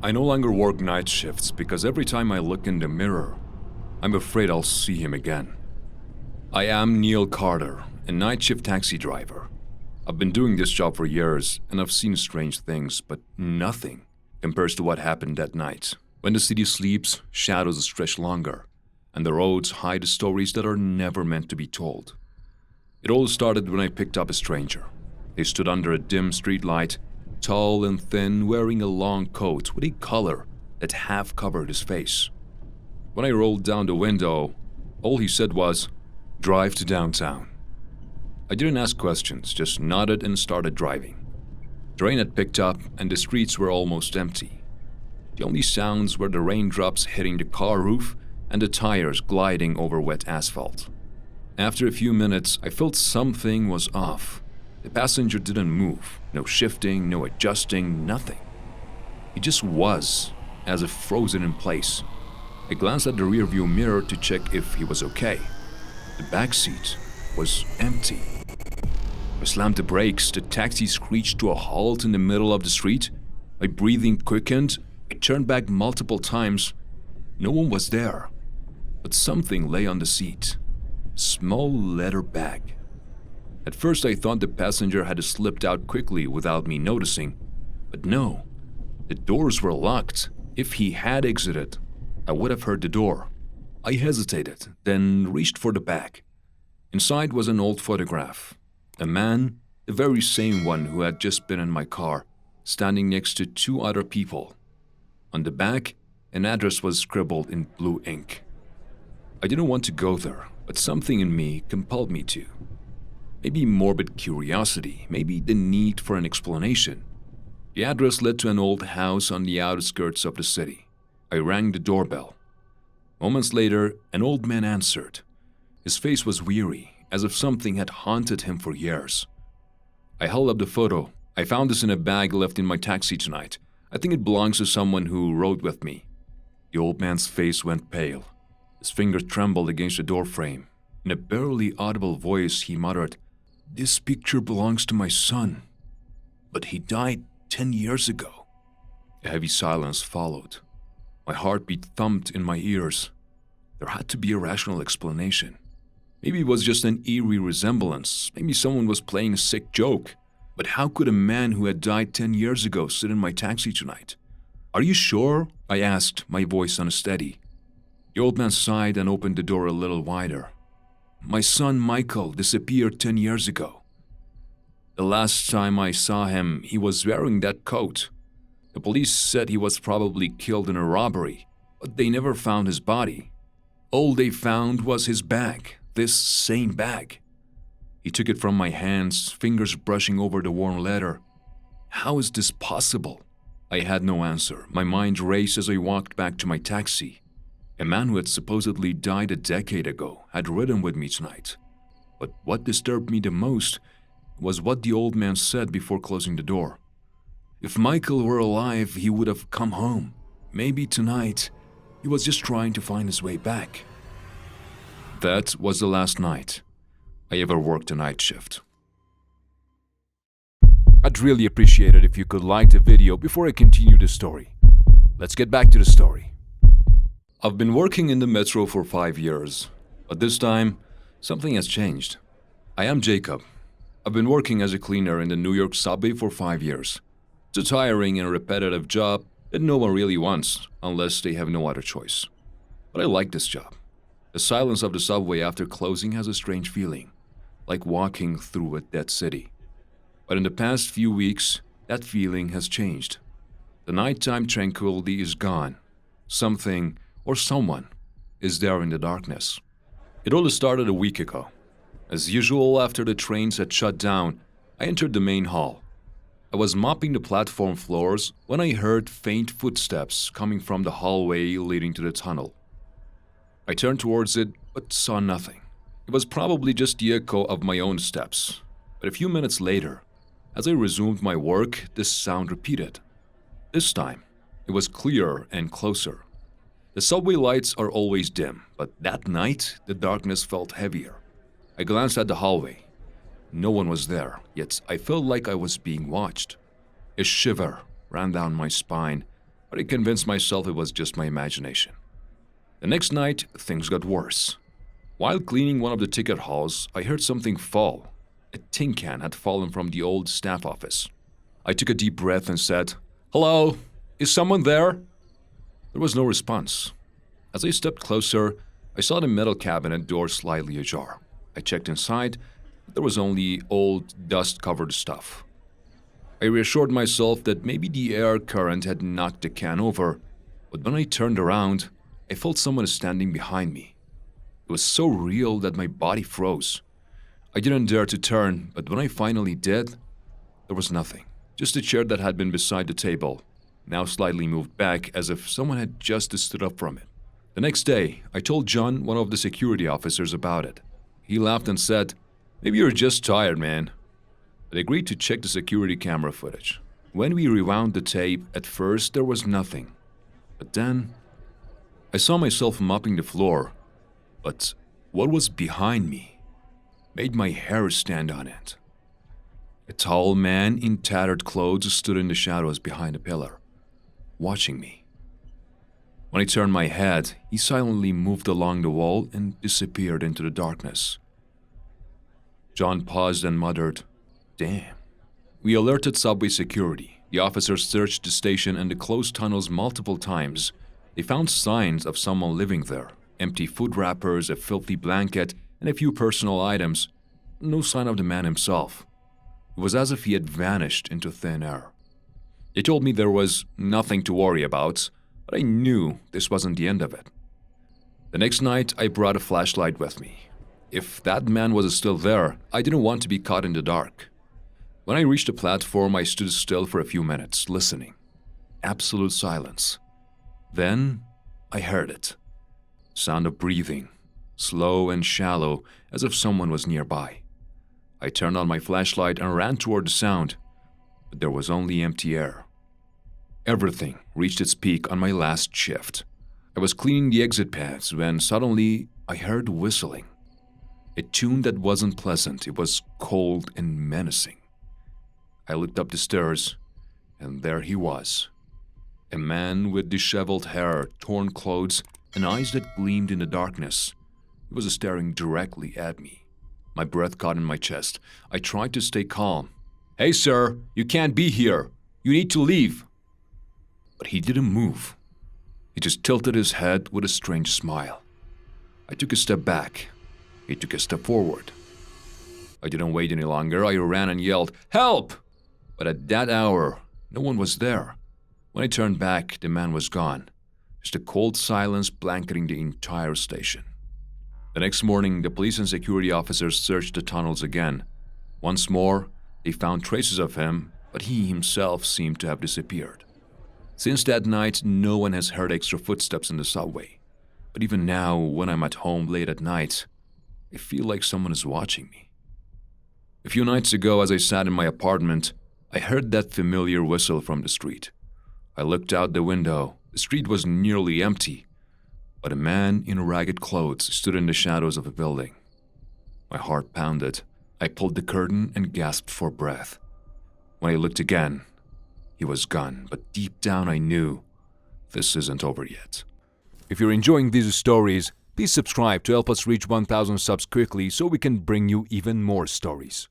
I no longer work night shifts because every time I look in the mirror, I'm afraid I'll see him again. I am Neil Carter, a night shift taxi driver. I've been doing this job for years and I've seen strange things, but nothing compares to what happened that night. When the city sleeps, shadows stretch longer, and the roads hide stories that are never meant to be told. It all started when I picked up a stranger. They stood under a dim streetlight, tall and thin, wearing a long coat with a collar that half covered his face. When I rolled down the window, all he said was, "Drive to downtown." I didn't ask questions, just nodded and started driving. The rain had picked up and the streets were almost empty. The only sounds were the raindrops hitting the car roof and the tires gliding over wet asphalt. After a few minutes, I felt something was off. The passenger didn't move, no shifting, no adjusting, nothing. He just was, as if frozen in place. I glanced at the rearview mirror to check if he was okay. The back seat was empty. I slammed the brakes, the taxi screeched to a halt in the middle of the street. My breathing quickened, I turned back multiple times. No one was there, but something lay on the seat. A small leather bag. At first I thought the passenger had slipped out quickly without me noticing, but no, the doors were locked. If he had exited, I would have heard the door. I hesitated, then reached for the bag. Inside was an old photograph. A man, the very same one who had just been in my car, standing next to two other people. On the back, an address was scribbled in blue ink. I didn't want to go there, but something in me compelled me to. Maybe morbid curiosity, maybe the need for an explanation. The address led to an old house on the outskirts of the city. I rang the doorbell. Moments later, an old man answered. His face was weary, as if something had haunted him for years. I held up the photo. "I found this in a bag left in my taxi tonight. I think it belongs to someone who rode with me." The old man's face went pale. His fingers trembled against the doorframe. In a barely audible voice, he muttered, "This picture belongs to my son, but he died 10 years ago." A heavy silence followed. My heartbeat thumped in my ears. There had to be a rational explanation. Maybe it was just an eerie resemblance. Maybe someone was playing a sick joke. But how could a man who had died 10 years ago sit in my taxi tonight? "Are you sure?" I asked, my voice unsteady. The old man sighed and opened the door a little wider. "My son Michael disappeared 10 years ago. The last time I saw him, he was wearing that coat. The police said he was probably killed in a robbery, but they never found his body. All they found was his bag, this same bag." He took it from my hands, fingers brushing over the worn leather. "How is this possible?" I had no answer. My mind raced as I walked back to my taxi. A man who had supposedly died a decade ago had ridden with me tonight. But what disturbed me the most was what the old man said before closing the door. If Michael were alive, he would have come home. Maybe tonight, he was just trying to find his way back. That was the last night I ever worked a night shift. I'd really appreciate it if you could like the video before I continue the story. Let's get back to the story. I've been working in the metro for 5 years, but this time, something has changed. I am Jacob. I've been working as a cleaner in the New York subway for 5 years. It's a tiring and repetitive job that no one really wants, unless they have no other choice. But I like this job. The silence of the subway after closing has a strange feeling, like walking through a dead city. But in the past few weeks, that feeling has changed. The nighttime tranquility is gone. Something or someone is there in the darkness. It all started a week ago. As usual, after the trains had shut down, I entered the main hall. I was mopping the platform floors when I heard faint footsteps coming from the hallway leading to the tunnel. I turned towards it, but saw nothing. It was probably just the echo of my own steps. But a few minutes later, as I resumed my work, this sound repeated. This time, it was clearer and closer. The subway lights are always dim, but that night, the darkness felt heavier. I glanced at the hallway. No one was there, yet I felt like I was being watched. A shiver ran down my spine, but I convinced myself it was just my imagination. The next night, things got worse. While cleaning one of the ticket halls, I heard something fall. A tin can had fallen from the old staff office. I took a deep breath and said, "Hello? Is someone there?" There was no response. As I stepped closer, I saw the metal cabinet door slightly ajar. I checked inside, but there was only old, dust-covered stuff. I reassured myself that maybe the air current had knocked the can over, but when I turned around, I felt someone standing behind me. It was so real that my body froze. I didn't dare to turn, but when I finally did, there was nothing. Just a chair that had been beside the table, now slightly moved back as if someone had just stood up from it. The next day, I told John, one of the security officers, about it. He laughed and said, "Maybe you're just tired, man." I agreed to check the security camera footage. When we rewound the tape, at first there was nothing. But then, I saw myself mopping the floor. But what was behind me made my hair stand on end. A tall man in tattered clothes stood in the shadows behind a pillar, watching me. When I turned my head, he silently moved along the wall and disappeared into the darkness. John paused and muttered, "Damn." We alerted subway security. The officers searched the station and the closed tunnels multiple times. They found signs of someone living there. Empty food wrappers, a filthy blanket, and a few personal items. No sign of the man himself. It was as if he had vanished into thin air. They told me there was nothing to worry about, but I knew this wasn't the end of it. The next night, I brought a flashlight with me. If that man was still there, I didn't want to be caught in the dark. When I reached the platform, I stood still for a few minutes, listening. Absolute silence. Then, I heard it. Sound of breathing, slow and shallow, as if someone was nearby. I turned on my flashlight and ran toward the sound, but there was only empty air. Everything reached its peak on my last shift. I was cleaning the exit paths when suddenly I heard whistling. A tune that wasn't pleasant, it was cold and menacing. I looked up the stairs, and there he was. A man with disheveled hair, torn clothes, and eyes that gleamed in the darkness. He was staring directly at me. My breath caught in my chest. I tried to stay calm. "Hey, sir, you can't be here. You need to leave." But he didn't move. He just tilted his head with a strange smile. I took a step back. He took a step forward. I didn't wait any longer. I ran and yelled, "Help!" But at that hour, no one was there. When I turned back, the man was gone. Just a cold silence blanketing the entire station. The next morning, the police and security officers searched the tunnels again. Once more, they found traces of him, but he himself seemed to have disappeared. Since that night, no one has heard extra footsteps in the subway. But even now, when I'm at home late at night, I feel like someone is watching me. A few nights ago, as I sat in my apartment, I heard that familiar whistle from the street. I looked out the window. The street was nearly empty, but a man in ragged clothes stood in the shadows of a building. My heart pounded. I pulled the curtain and gasped for breath. When I looked again, he was gone, but deep down I knew this isn't over yet. If you're enjoying these stories, please subscribe to help us reach 1,000 subs quickly so we can bring you even more stories.